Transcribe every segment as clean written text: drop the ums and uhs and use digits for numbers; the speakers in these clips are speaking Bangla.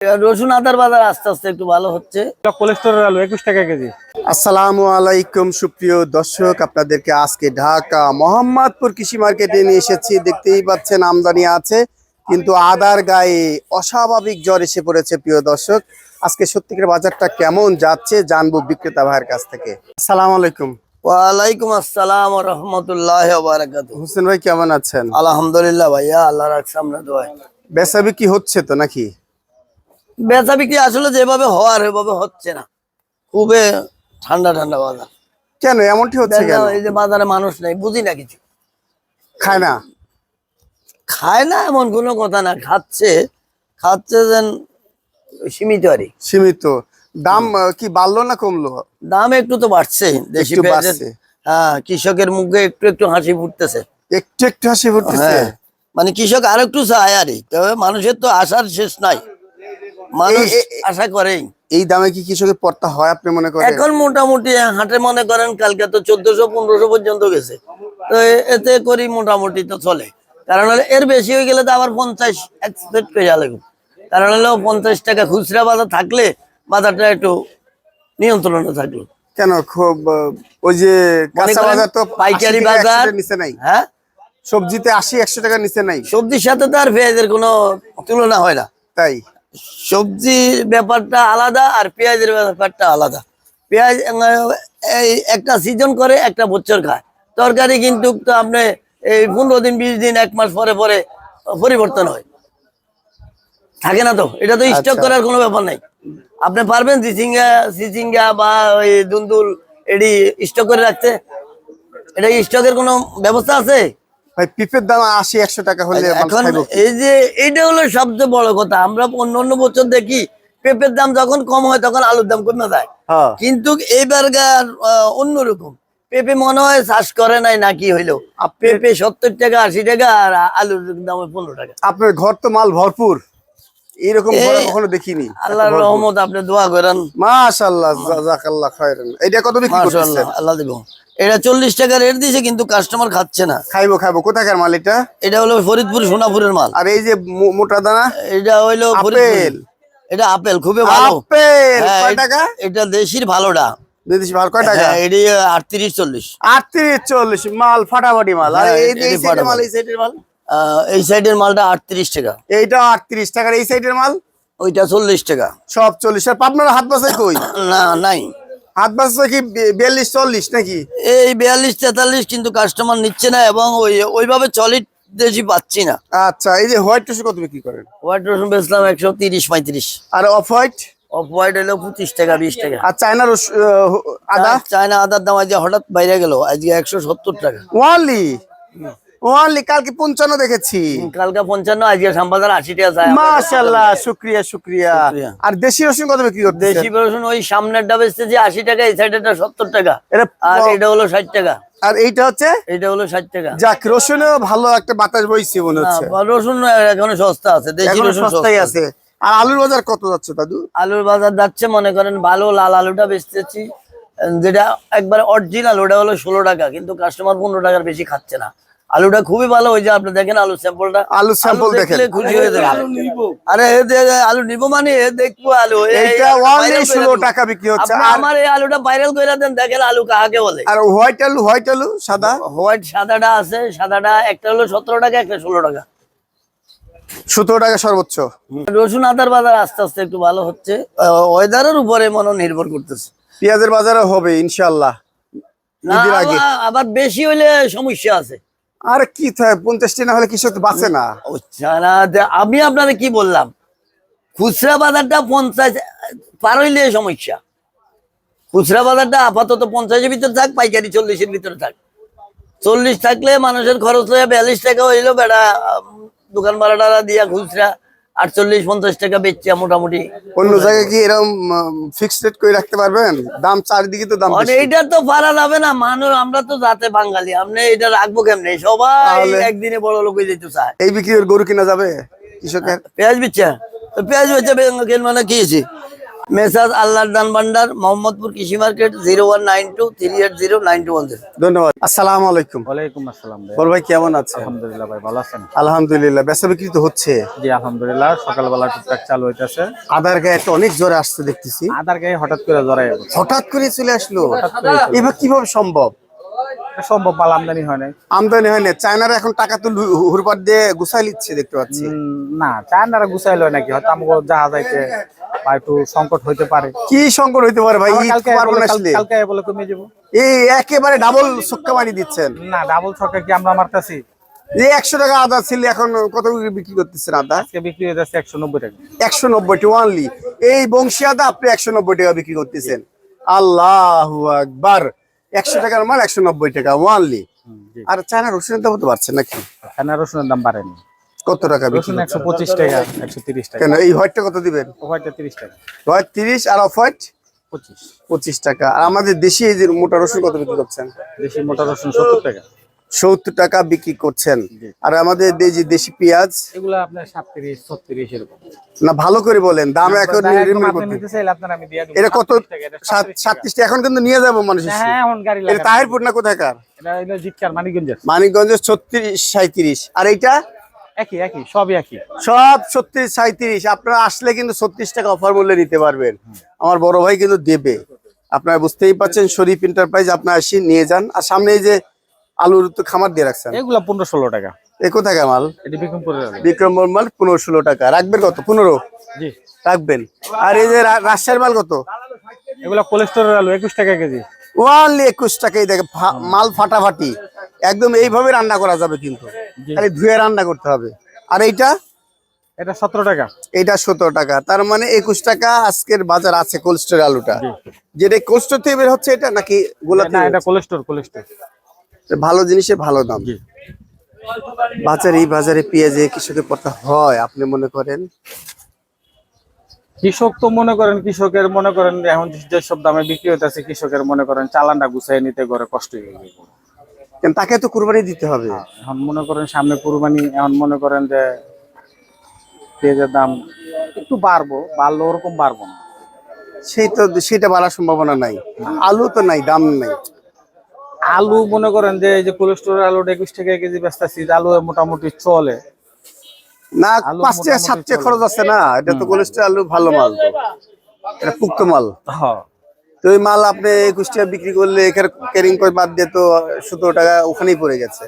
রসুন আদার বাজার আস্তে আস্তে একটু ভালো হচ্ছে। কোলেস্টেরল আলু 21 টাকা কেজি। আসসালামু আলাইকুম সুপ্রিয় দর্শক, আপনাদেরকে আজকে ঢাকা মোহাম্মদপুর কৃষি মার্কেটে নিয়ে এসেছি। দেখতেই পাচ্ছেন আমদানি আছে, কিন্তু আদার গায়ে অস্বাভাবিক জ্বর এসে পড়েছে। প্রিয় দর্শক, আজকে সত্যিকার বাজারটা কেমন যাচ্ছে জানবো বিক্রেতা ভাইয়ের কাছ থেকে। আসসালামু আলাইকুম। ওয়ালাইকুম আসসালাম ওয়া রাহমাতুল্লাহি ওয়া বারাকাতুহু। হোসেন ভাই কেমন আছেন? আলহামদুলিল্লাহ ভাইয়া, আল্লাহ রাখছে আপনার দোয়ায়। বেচা বিক্রি হচ্ছে তো নাকি? বেচা বিক্রি আসলে যেভাবে হওয়ার এভাবে হচ্ছে না, খুবই ঠান্ডা ঠান্ডা বাজার। কেন এমনটি হচ্ছে কেন? এই যে বাজারে মানুষ নেই, বুঝি না কিছু। খায় না? খায় না এমন কোনো কথা না, খাচ্ছে খাচ্ছে যেন সীমিত আরই। সীমিত। দাম কি বাড়লো না কমলো? দাম একটু তো বাড়ছে, দেশি একটু পেঁয়াজের। বাড়ছে। হ্যাঁ, কৃষকের মুখে একটু একটু হাসি ফুটতেছে। একটু একটু হাসি ফুটতেছে। হ্যাঁ, মানে কৃষক আর একটু চায় আরই, তবে মানুষের তো আশার শেষ নাই, মানুষ আশা করেই। এই দামে কি কৃষকের পড়তা হয় আপনি মনে করেন? এখন মোটামুটি হাটে মনে করেন কালকে তো 1400-1500 পর্যন্ত গেছে, তো এতে করি মোটামুটি তো চলে। কারণ হলো এর বেশি হয়ে গেলে তো আবার 50 এক্সপেক্ট করে লাগবে। কারণ হলো 50 টাকা খুচরা বাজার থাকলে বাজারটা একটু নিয়ন্ত্রণে থাকলো। কেন খুব ওই যে কাঁচা বাজার তো পাইকারি বাজার নিচে নাই? হ্যাঁ, সবজিতে 80-100 টাকা নিচে নাই? সবজির সাথে তো আর পেঁয়াজের কোনো তুলনা হয় না। তাই সবজির ব্যাপারটা আলাদা আর পেঁয়াজের ব্যাপারটা আলাদা। পেঁয়াজ এই একটা সিজন করে, একটা বছর খায়। তরকারি কিন্তু তো আপনি এই 15 দিন 20 দিন 1 মাস পরে পরে পরিবর্তন হয়, থাকে না তো। এটা তো স্টক করার কোনো ব্যাপার নাই। আপনি পারবেন চিচিঙ্গা বা ওই দুন্দুল এডি স্টক করে রাখতে? এটা স্টকের কোনো ব্যবস্থা আছে? ভাই পিপের দাম 80-100 টাকা হলে এখন এই যে এইটা হলো সবচেয়ে বড় কথা। আমরা অন্য বছর দেখি পেঁপের দাম যখন কম হয় তখন আলুর দাম কমে যায়, কিন্তু এইবারকার অন্যরকম। পেঁপে মনে হয় চাষ করে নাই নাকি হইলো, পেঁপে 70 টাকা 80 টাকা আর আলুর দাম 15 টাকা। আপনার ঘর তো মাল ভরপুর, এরকম ঘর কখনো দেখিনি। আল্লাহর রহমত, আপনি দোয়া করেন। মাশাআল্লাহ, জাযাকাল্লাহ খায়রান। এটা কত বিক্রি করতেছেন? মাশাআল্লাহ, আল্লাহ দিব। এটা 40 টাকা রেট দিয়েছে, কিন্তু কাস্টমার খাচ্ছে না। খাইবো কোথাকার মাল এটা? এটা হলো ফরিদপুর সোনাপুরের মাল। আর এই যে মোটা দানা এটা হইলো আপেল। এটা আপেল খুবই ভালো। আপেল হ্যাঁ, কয় টাকা? এটা দেশির ভালোটা। বিদেশি মাল কয় টাকা? এটি 38-40। 38-40 মাল ফাটাফাটি মাল। আর এই সাইডের মাল, এই সাইডের মাল, এই সাইডের মালটা 38 টাকা। এইটা 38 টাকা। এই সাইডের মাল ওইটা 40 টাকা। সব 40। আর আপনার হাত বাসায় কই? না, নাই। হাত বাসায় কি 42-40 নাকি? এই 42-43, কিন্তু কাস্টমার নিচ্ছে না, এবং ওইভাবে সলিড দেশি পাচ্ছি না। আচ্ছা, এই যে হোয়াইট রসুন কত বিক্রি করেন? হোয়াইট রসুন বেচলাম 130-35। আর অফ হোয়াইট? অফ হোয়াইট হলো 25 টাকা 20 টাকা। আর চায়না আদা? চায়না আদার দাম আজকে হঠাৎ বাইরে গেল, আজকে 170 টাকা। ওয়ানলি কালকে 55 দেখেছি। কালকে 55, আজকে শ্যামবাজার 80 টাকা যায়। মাশাআল্লাহ, শুকরিয়া। আর দেশি রসুন কত বিক্রি করতেছেন? দেশি রসুন ওই সামনেরটা বেচতে যে 80 টাকা, এই সাইডেরটা 70 টাকা, আর এটা হলো 60 টাকা। আর এইটা হচ্ছে? এটা হলো 60 টাকা। যাক, রসুনেও ভালো একটা বাতাস বইছে মনে হচ্ছে। রসুন এখন সস্তা আছে, দেশি রসুন সস্তাই আছে। আর আলুর বাজার কত যাচ্ছে দাদু? আলুর বাজার যাচ্ছে মনে করেন ভালো লাল আলুটা বেচতেছি, যেটা একবার অরিজিনাল, ওটা হলো 16 টাকা, কিন্তু কাস্টমার 15 টাকার বেশি খাচ্ছে না। আলুটা খুবই ভালো। ওই যে আপনি দেখেন আলু স্যাম্পলটা, আলু স্যাম্পল দেখেন, খুশি হয়ে যাবে। আরে আলু নিবো মানে দেখবো আলু। এইটা ওয়ানলি 16 টাকা বিক্রি হচ্ছে। আর আমার এই আলুটা ভাইরাল করে দেন, দেখেন আলু কাকে বলে। আর হোয়াইট আলু সাদা? হোয়াইট সাদাটা আছে, সাদাটা একটা হলো 17 টাকা, একটা 16 টাকা। 17 টাকা সর্বোচ্চ। রসুন আদার বাজার আস্তে আস্তে একটু ভালো হচ্ছে, ওয়েদারের উপরে মনে নির্ভর করতেছে। পেঁয়াজের বাজারে হবে ইনশাআল্লাহ ঈদের আগে। আবার বেশি হইলে সমস্যা আছে। আর কি 50 টাকা না হলে কৃষক বাঁচে না। আমি আপনারে কি বললাম, খুচরা বাজারটা 50 পার হইলে সমস্যা। খুচরা বাজারটা আপাতত 50-এর ভিতরে থাক, পাইকারি 40-এর ভিতরে থাক। 40 থাকলে মানুষের খরচ হয়ে 42 টাকা হইলো, বেড়া দোকান ভাড়া দিয়া খুচরা 48-50 টাকা বেচছে মোটামুটি। অন্য জায়গায় কি এরকম ফিক্সড রেট করে রাখতে পারবেন? দাম চারিদিকে তো দাম বেশি। এইটা তো পারা যাবে না, মানুষ আমরা তো জাতে বাঙালি, আপনি এটা রাখবো কেমনে? সবাই একদিনে বড় লোক হয়ে যেতে চায়। এই বিক্রির গরু কিনা যাবে কৃষকের? পেঁয়াজ বেচা, পেঁয়াজ বেচা মানে কি হয়েছে? মেসাজ আল্লাহর দান ভান্ডার, মোহাম্মদপুর কৃষি মার্কেট, 0192380910। ধন্যবাদ। আসসালামু আলাইকুম। ওয়ালাইকুম আসসালাম ভাই। বড় ভাই কেমন আছে? আলহামদুলিল্লাহ ভাই, ভালো আছেন? আলহামদুলিল্লাহ, বেচা বিক্রি তো হচ্ছে। জি আলহামদুলিল্লাহ, সকালবেলা টুকটাক চালু হইতেছে। আদার গায়ে একটা অনেক জ্বরে আসছে দেখতেছি, আদার গায়ে হঠাৎ করে জড়াই গেছে। হঠাৎ করে চলে আসলো। এবার কিভাবে সম্ভব? এটা সম্ভব, মাল আমদানি হয় নাই। আমদানি হয় না, চায়নারা এখন টাকা তো হুরপাট দিয়ে গুছাই নিচ্ছে দেখতে পাচ্ছি। না, চায়নারা গুছাইলো নাকি, হয়তো আমাকে জাহাজ আইতে বা একটু সংকট হইতে পারে। কি সংকট হইতে পারে ভাই? আবার ঈদ কালকে পার্বণ আসলে কালকে বলে কমে যাবো। এই একেবারে ডাবল ছক্কা মারি দিচ্ছেন। না, ডাবল ছক্কা কি আমরা মারতাছি? এই 100 টাকা আদা ছিল, এখন কত করে বিক্রি করতেছেন আদা? আজকে বিক্রি হয়ে যাচ্ছে 190 টাকা। 190 ওয়ানলি। এই বংশী আদা আপনি 190 টাকা বিক্রি করতেছেন। আল্লাহু আকবার। 100 টাকার মাল 190 টাকা ওয়ানলি। জি। আর চায়না রসুনের দাম তো বাড়ছে নাকি? এখানে রসুনের দাম বাড়েনি। কত টাকা বিক্রি? রসুন 125 টাকা, 130 টাকা। কেন এই হোয়াইটটা কত দিবেন? ওইটা 30 টাকা। হোয়াইট 30 আর অফ হোয়াইট 25। 25 টাকা। আর আমাদের দেশি এই যে মোটা রসুন কত বিক্রি করছেন? দেশি মোটা রসুন 70 টাকা। 70 টাকা বিক্রি করছেন। জি। আর আমাদের এই যে দেশি পেঁয়াজ, এগুলো আপনার 37, 36 এরকম। না ভালো করে বলেন, দাম এখন একদম নির্মূল আপনি করতে। নিতে চাইলে আপনার আমি দিয়ে দেব। এটা কত? 37 টাকা, এটা 37 টাকা। 37 টাকা। এখন কিন্তু নিয়ে যাবো মানুষের। হ্যাঁ, এখন গাড়ি এটা লাগা। তাহিরপুর না কোথাকার? এটা হলো জিটকার মানিকগঞ্জের। মানিকগঞ্জের 36 37। আর এইটা একই, সবই একই। সব 36 37। আপনারা আসলে কিন্তু 36 টাকা অফার মূল্যে নিতে পারবেন। আমার বড় ভাই কিন্তু দেবে। আপনারা বুঝতেই পাচ্ছেন, শরীফ এন্টারপ্রাইজ, আপনারা আসি নিয়ে যান। আর সামনে এই যে আলুর তো খামার দিয়ে রাখছেন, এগুলা 15-16 টাকা। এ কোথাকার মাল? এটি বিক্রমপুরের আলু। বিক্রমপুর মাল 15-16 টাকা। রাখবেন কত? 15 জি। রাখবেন। আর এই যে রাজশাহীর মাল কত? এগুলা কোলেস্টোরের আলু 21 টাকা কেজি। ওয়ানলি 21 টাকাই। দেখে মাল ফাটাফাটি একদম। এইভাবে রান্না করা যাবে কিন্তু, জি। খালি ধুয়ে রান্না করতে হবে। আর এইটা এটা 17 টাকা। এটা 17 টাকা। তার মানে 21 টাকা আজকের বাজার আছে কোল্ড আলুটা। জি। যেটা কোল্ড স্টোর থেকে বের হচ্ছে এটা নাকি গোলা না, থেকে? এটা কোলেস্টোর। ভালো জিনিসের ভালো দাম। জি। এই বাজারে পেঁয়াজে কৃষকের পড়তে হয় আপনি মনে করেন? কৃষক তো কৃষকের এখন যেসব দামে বিক্রি হইতেছে, কৃষকের চালানটা গুছাই নিতে করে কষ্ট হয়ে যাবে। কেন, তাকে তো কুরবানি দিতে হবে। এখন সামনে কুরবানি, এখন যে পেঁয়াজের দাম একটু বাড়লো ওরকম বাড়বো না। সেটা বাড়ার সম্ভাবনা নাই। আলু তো নাই, দাম নাই। আলু যে এই যে কোলেস্টোরের আলু 21 টাকা কেজি বেচতেছি, আলু মোটামুটি চলে না। আলু 5 টাকা 7 টাকা খরচ আছে না। এটা তো কোল্ড আলু, ভালো মাল তো, এটা পুক্ত মাল। হ্যাঁ। তো এই মাল আপনি 21 টাকা বিক্রি করলে এখানে ক্যারিং করে বাদ দিয়ে তো 17 টাকা ওখানেই পড়ে গেছে।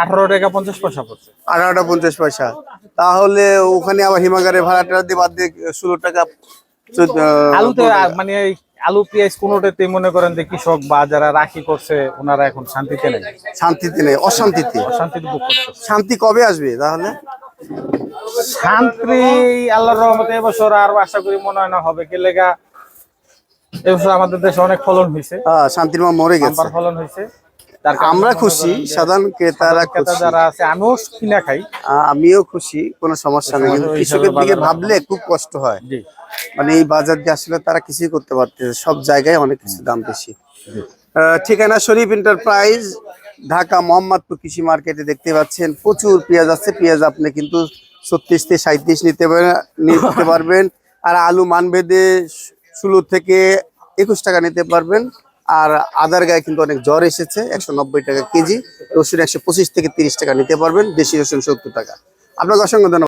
18 টাকা 50 পয়সা পড়ছে। 18 টাকা 50 পয়সা। তাহলে ওখানে আবার হিমাগারের ভাড়াটা দিয়ে বাদ দিয়ে 16 টাকা। আলুতে এই আলু পেঁয়াজ কোনোটাতে যে কৃষক বা যারা রাখি করছে ওনারা এখন শান্তিতে নেই। শান্তিতে নেই, অশান্তিতে। অশান্তিতে ভোগ করছে। শান্তি কবে আসবে তাহলে? শান্তি আল্লাহর রহমতে এবছর আর আশা করি মনে হয় না হবে। কি লেগা এবছর আমাদের দেশে অনেক ফলন হয়েছে। শান্তির মা মরে গেছে। ফলন হয়েছে। আমরা খুশি, সাধারণ ক্রেতারা খুশি, যারা আছে, আমিও কিনা খাই। আমিও খুশি, কোনো সমস্যা নেই। কিন্তু কৃষকের দিকে ভাবলে খুব কষ্ট হয়। জি। মানে এই বাজার দিয়ে আসলে তারা কিছুই করতে পারতেছে, সব জায়গায় অনেক কিছু দাম বেশি। ঠিকানা শরীফ এন্টারপ্রাইজ, ঢাকা মোহাম্মদপুর কৃষি মার্কেটে। দেখতে পাচ্ছেন প্রচুর পেঁয়াজ আছে। পেঁয়াজ আপনি কিন্তু 36 থেকে 37 নিতে পারবেন। আর আলু মানভেদে 16 থেকে 21 টাকা নিতে পারবেন। আর আদার গায়ে কিন্তু অনেক জ্বর এসেছে, 190 টাকা কেজি। রসুন 125 থেকে 30 টাকা নিতে পারবেন। দেশি রসুন 70 টাকা। আপনাকে অসংখ্য ধন্যবাদ।